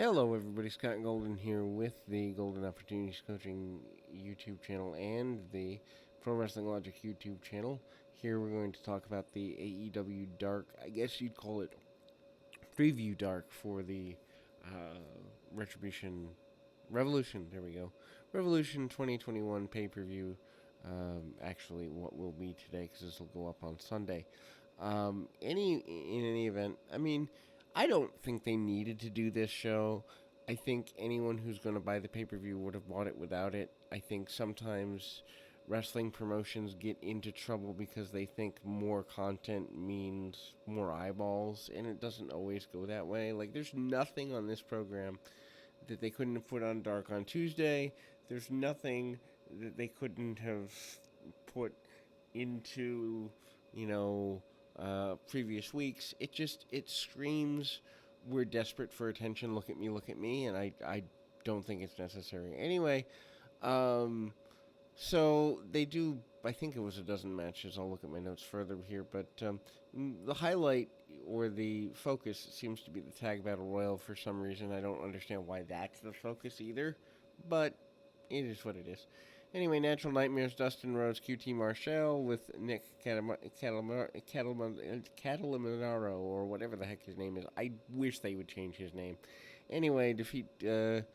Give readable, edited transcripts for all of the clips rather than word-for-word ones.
Hello, everybody. Scott Golden here with the Golden Opportunities Coaching YouTube channel and the Pro Wrestling Logic YouTube channel. Here we're going to talk about the AEW Dark, I guess you'd call it preview Dark for the Retribution Revolution. There we go. Revolution 2021 pay per view. Actually, what will be today because this will go up on Sunday. In any event, I don't think they needed to do this show. I think anyone who's going to buy the pay per view would have bought it without it. I think sometimes wrestling promotions get into trouble because they think more content means more eyeballs, and it doesn't always go that way. Like, there's nothing on this program that they couldn't have put on Dark on Tuesday. There's nothing that they couldn't have put into, previous weeks. It screams, we're desperate for attention. Look at me, and I don't think it's necessary. Anyway, so they do. I think it was a dozen matches. I'll look at my notes further here, but the highlight or the focus seems to be the tag battle royal for some reason. I don't understand why that's the focus either, but it is what it is. Anyway, Natural Nightmares, Dustin Rhodes, QT Marshall with Nick Catalamaro, or whatever the heck his name is. I wish they would change his name. Anyway, defeat Peter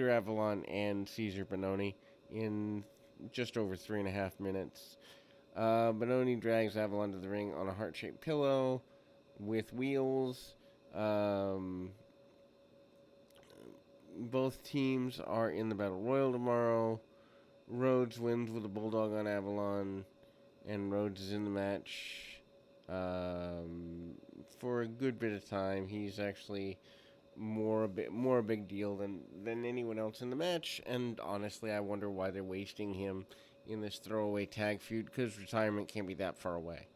Avalon and Caesar Bononi in just over 3.5 minutes. Bononi drags Avalon to the ring on a heart-shaped pillow with wheels. Both teams are in the Battle Royal tomorrow. Rhodes wins with a Bulldog on Avalon, and Rhodes is in the match for a good bit of time. He's actually more a big deal than anyone else in the match, and honestly, I wonder why they're wasting him in this throwaway tag feud, because retirement can't be that far away.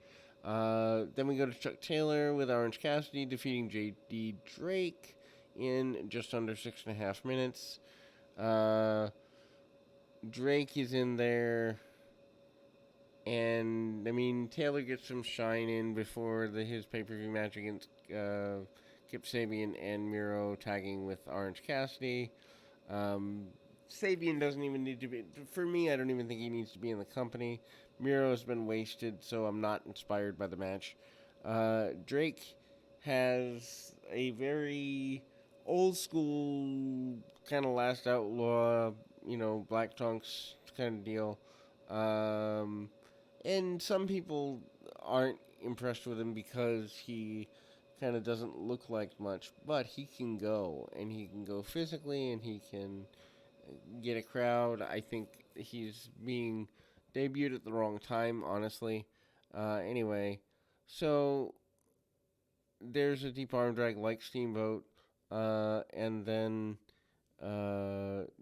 Then we go to Chuck Taylor with Orange Cassidy defeating J.D. Drake in just under 6.5 minutes. Drake is in there, and Taylor gets some shine in before his pay-per-view match against Kip Sabian and Miro tagging with Orange Cassidy. Sabian doesn't even need to be, for me, I don't even think he needs to be in the company. Miro has been wasted, so I'm not inspired by the match. Drake has a very old school kind of Last Outlaw, Black Trunks kind of deal. And some people aren't impressed with him because he kind of doesn't look like much, but he can go, and he can go physically, and he can get a crowd. I think he's being debuted at the wrong time, honestly. Anyway, so there's a deep arm drag like Steamboat, and then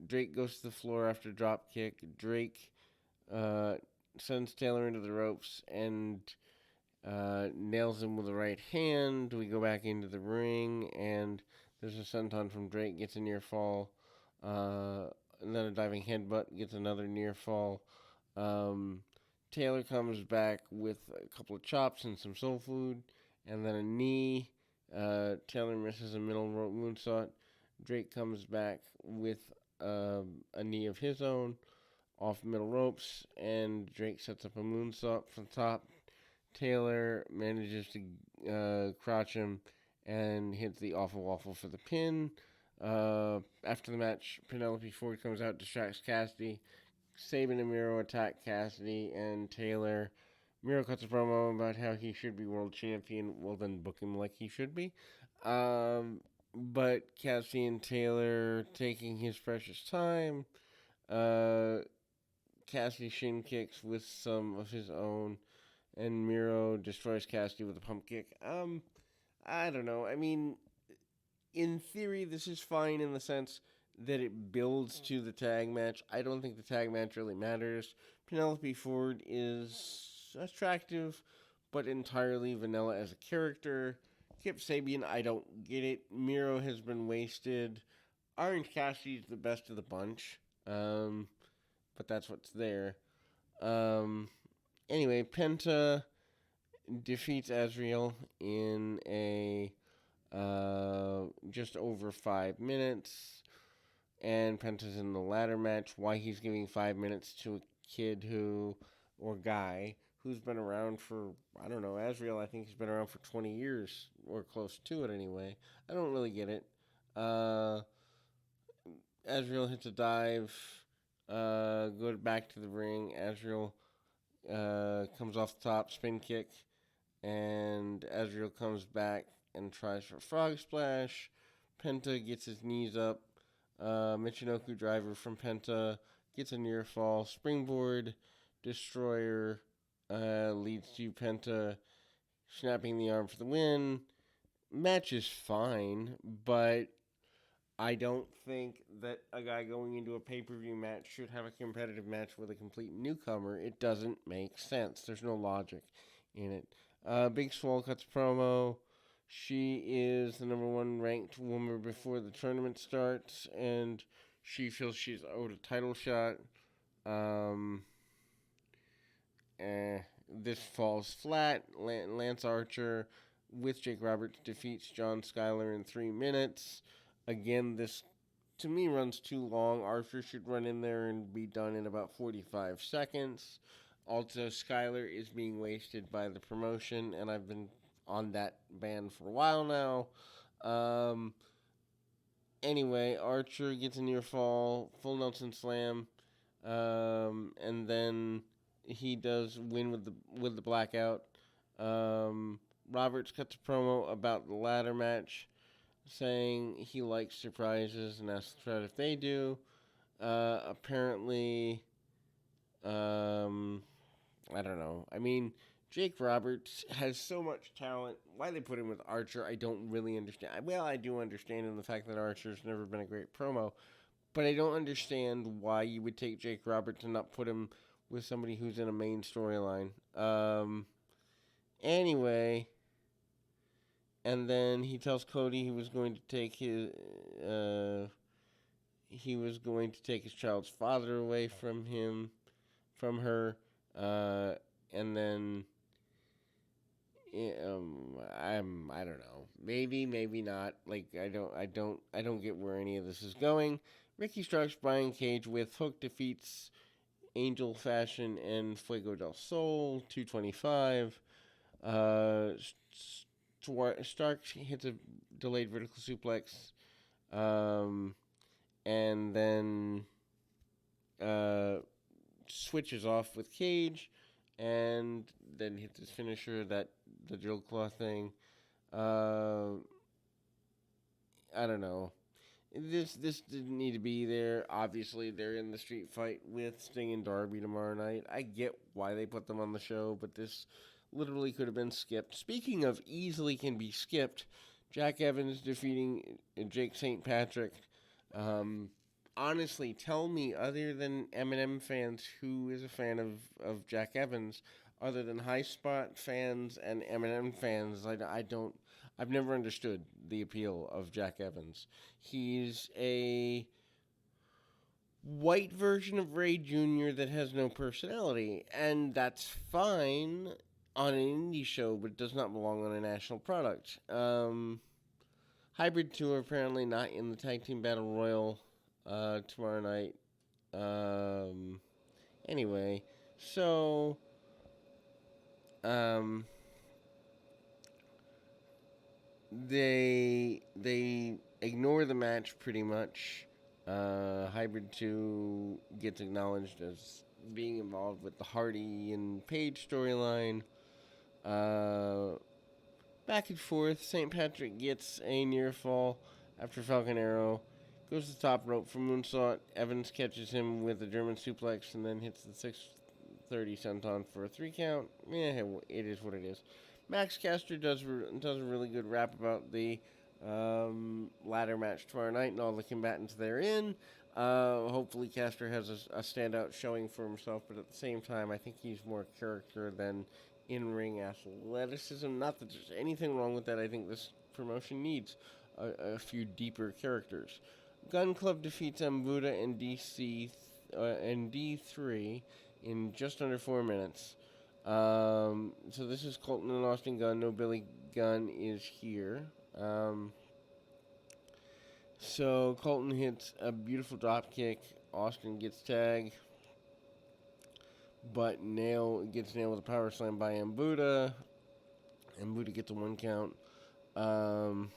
Drake goes to the floor after drop kick. Drake sends Taylor into the ropes and nails him with the right hand. We go back into the ring, and there's a senton from Drake, gets a near fall. And then a diving headbutt, gets another near fall. Taylor comes back with a couple of chops and some soul food, and then a knee. Taylor misses a middle rope moonsault. Drake comes back with a knee of his own off middle ropes, and Drake sets up a moonsault from the top. Taylor manages to crouch him and hits the awful waffle for the pin. After the match, Penelope Ford comes out, distracts Cassidy. Sabin and Miro attack Cassidy and Taylor. Miro cuts a promo about how he should be world champion. Well, then book him like he should be. But Cassidy and Taylor taking his precious time. Cassidy shin kicks with some of his own, and Miro destroys Cassidy with a pump kick. I don't know. In theory, this is fine in the sense that it builds to the tag match. I don't think the tag match really matters. Penelope Ford is attractive, but entirely vanilla as a character. Kip Sabian, I don't get it. Miro has been wasted. Orange Cassidy is the best of the bunch, but that's what's there. Anyway, Penta defeats Azrael in a just over 5 minutes. And Penta's in the ladder match. Why he's giving 5 minutes to a kid or guy who's been around for, I don't know, Azrael, I think he's been around for 20 years or close to it anyway. I don't really get it. Uh, Azrael hits a dive, go back to the ring. Azrael comes off the top, spin kick, and Azrael comes back and tries for a frog splash. Penta gets his knees up. Michinoku driver from Penta gets a near fall. Springboard destroyer leads to Penta snapping the arm for the win. Match is fine, but I don't think that a guy going into a pay-per-view match should have a competitive match with a complete newcomer. It doesn't make sense. There's no logic in it. Big Swole cuts promo. She is the number one ranked woman before the tournament starts, and she feels she's owed a title shot. This falls flat. Lance Archer with Jake Roberts defeats John Skyler in 3 minutes. Again, this to me runs too long. Archer should run in there and be done in about 45 seconds. Also, Skyler is being wasted by the promotion, and I've been on that band for a while now. Anyway, Archer gets a near fall, full Nelson slam, and then he does win with the blackout. Roberts cuts a promo about the ladder match, saying he likes surprises and asks the crowd if they do. Apparently, I don't know. I mean, Jake Roberts has so much talent. Why they put him with Archer, I don't really understand. Well, I do understand in the fact that Archer's never been a great promo, but I don't understand why you would take Jake Roberts and not put him with somebody who's in a main storyline. Anyway, and then he tells Cody he was going to take his child's father away from her, and then I don't know, maybe not. Like I don't get where any of this is going. Ricky Starks, Brian Cage with Hook defeats Angel Fashion and Fuego del Sol 225. Starks hits a delayed vertical suplex, and then switches off with Cage, and then hits his finisher, the drill claw thing. I don't know. This didn't need to be there. Obviously, they're in the street fight with Sting and Darby tomorrow night. I get why they put them on the show, but this literally could have been skipped. Speaking of easily can be skipped, Jack Evans defeating Jake St. Patrick. Honestly, tell me, other than Eminem fans, who is a fan of Jack Evans, other than High Spot fans and Eminem fans. I've never understood the appeal of Jack Evans. He's a white version of Ray Jr. that has no personality, and that's fine on an indie show, but it does not belong on a national product. Hybrid 2 are apparently not in the Tag Team Battle Royal tomorrow night. Anyway, so they ignore the match pretty much. Hybrid 2 gets acknowledged as being involved with the Hardy and Page storyline. Back and forth. St. Patrick gets a near fall after Falcon Arrow. Goes to the top rope for moonsault. Evans catches him with a German suplex and then hits the 630 senton for a 3 count. Yeah, it is what it is. Max Caster does a really good rap about the ladder match tomorrow night and all the combatants therein. Hopefully Caster has a standout showing for himself, but at the same time, I think he's more character than in-ring athleticism. Not that there's anything wrong with that. I think this promotion needs a few deeper characters. Gun Club defeats Mbuda and and D3 in just under 4 minutes. So this is Colton and Austin Gunn. No Billy Gunn is here. Um, so Colton hits a beautiful drop kick. Austin gets tagged, but gets nailed with a power slam by Mbuta. Mbuta gets a 1 count. Um,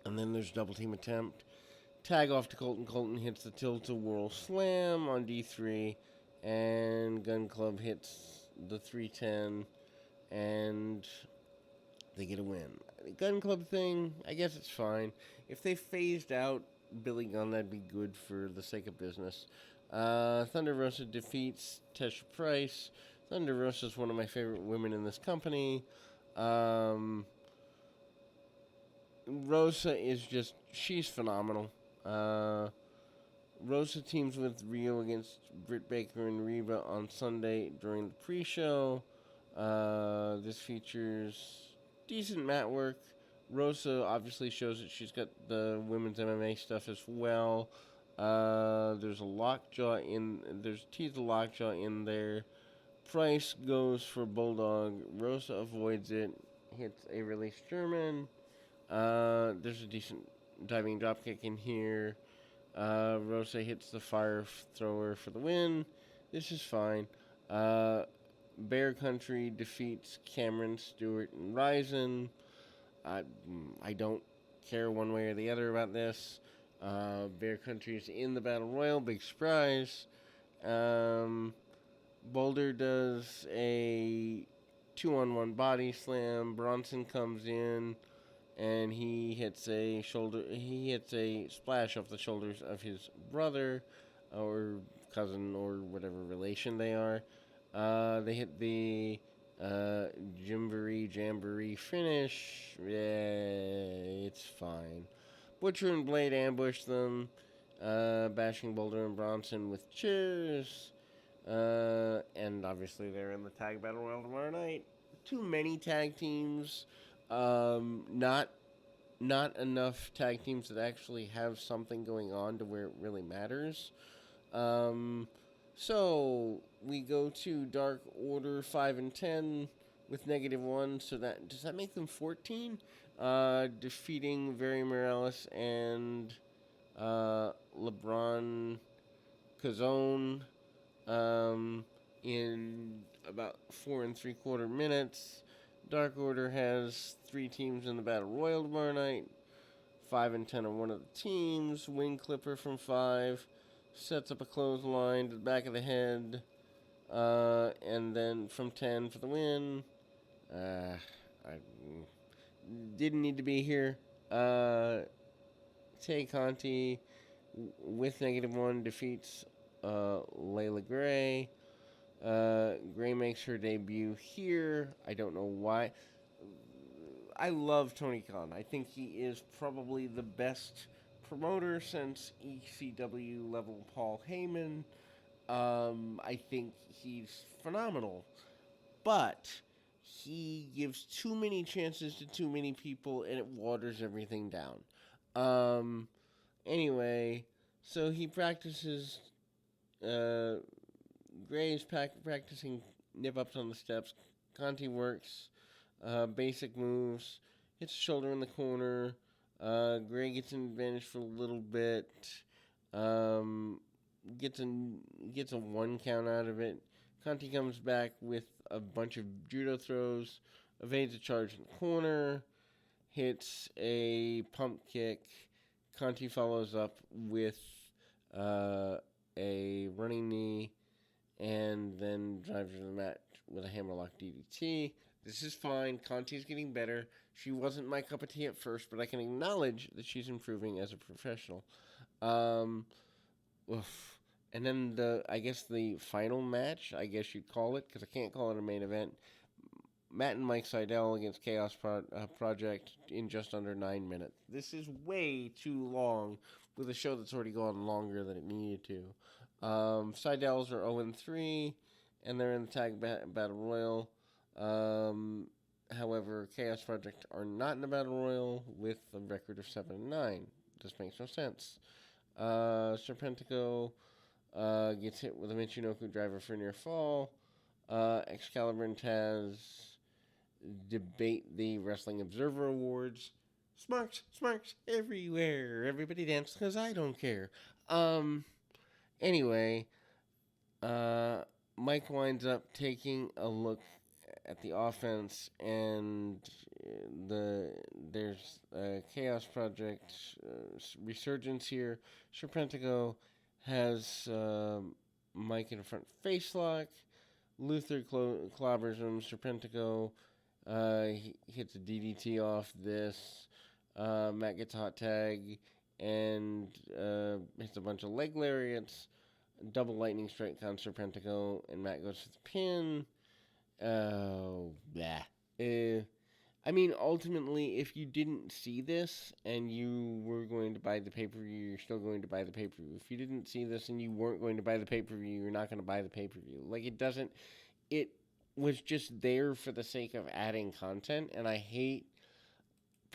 and then there's double team attempt. Tag off to Colton. Colton hits the tilt-a-whirl slam on D3, and Gun Club hits the 310, and they get a win. The Gun Club thing, I guess it's fine. If they phased out Billy Gunn, that'd be good for the sake of business. Thunder Rosa defeats Tesha Price. Thunder Rosa is one of my favorite women in this company. Rosa is she's phenomenal. Rosa teams with Rio against Britt Baker and Reba on Sunday during the pre-show. This features decent mat work. Rosa obviously shows that she's got the women's MMA stuff as well. There's teeth of lockjaw in there. Price goes for Bulldog. Rosa avoids it. Hits a release German. There's a decent diving dropkick in here. Rosa hits the fire thrower for the win. This is fine. Bear Country defeats Cameron Stewart and Ryzen. I don't care one way or the other about this. Bear Country's in the Battle Royal. Big surprise. Boulder does a 2-on-1 body slam. Bronson comes in, and he hits a splash off the shoulders of his brother, or cousin, or whatever relation they are. They hit the Jamboree finish. Yeah, it's fine. Butcher and Blade ambush them, bashing Boulder and Bronson with chairs. And obviously they're in the tag battle royal tomorrow night. Too many tag teams. Not enough tag teams that actually have something going on to where it really matters. So we go to Dark Order 5 and 10 with -1. So does that make them 14? Defeating Very Morales and LeBron Cazone in about 4 3/4 minutes. Dark Order has 3 teams in the Battle Royal tomorrow night. 5 and 10 are one of the teams. Wing Clipper from 5 sets up a clothesline to the back of the head. And then from 10 for the win. I didn't need to be here. Tay Conti with -1 defeats Layla Gray. Gray makes her debut here. I don't know why. I love Tony Khan. I think he is probably the best promoter since ECW level Paul Heyman. I think he's phenomenal. But he gives too many chances to too many people, and it waters everything down. Anyway, so he practices. Gray's practicing nip-ups on the steps. Conti works basic moves. Hits a shoulder in the corner. Gray gets an advantage for a little bit. Gets a 1 count out of it. Conti comes back with a bunch of judo throws. Evades a charge in the corner. Hits a pump kick. Conti follows up with a running knee, and then drives her to the mat with a hammerlock DDT. This is fine. Conti's getting better. She wasn't my cup of tea at first, but I can acknowledge that she's improving as a professional. And then the final match, I guess you'd call it, because I can't call it a main event. Matt and Mike Seidel against Chaos Project in just under 9 minutes. This is way too long with a show that's already gone longer than it needed to. Seidels are 0-3, and they're in the tag battle royal. However, Chaos Project are not in the battle royal with a record of 7-9. This makes no sense. Serpentico gets hit with a Michinoku driver for near fall. Excalibur and Taz debate the Wrestling Observer Awards. Smarks everywhere. Everybody dance because I don't care. Um. Anyway, uh, Mike winds up taking a look at the offense, and there's a Chaos Project resurgence here. Serpentico has Mike in a front face lock. Luther clobbers him. Serpentico he hits a DDT off this. Matt gets a hot tag and hits a bunch of leg lariats. Double lightning strike on Serpentico, and Matt goes for the pin. Oh, blah. I mean, ultimately, if you didn't see this and you were going to buy the pay per view, you're still going to buy the pay per view. If you didn't see this and you weren't going to buy the pay per view, you're not going to buy the pay per view. Like, it doesn't. It was just there for the sake of adding content, and I hate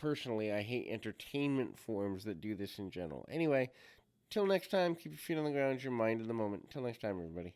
entertainment forms that do this in general. Anyway, till next time, keep your feet on the ground, your mind in the moment. Till next time, everybody.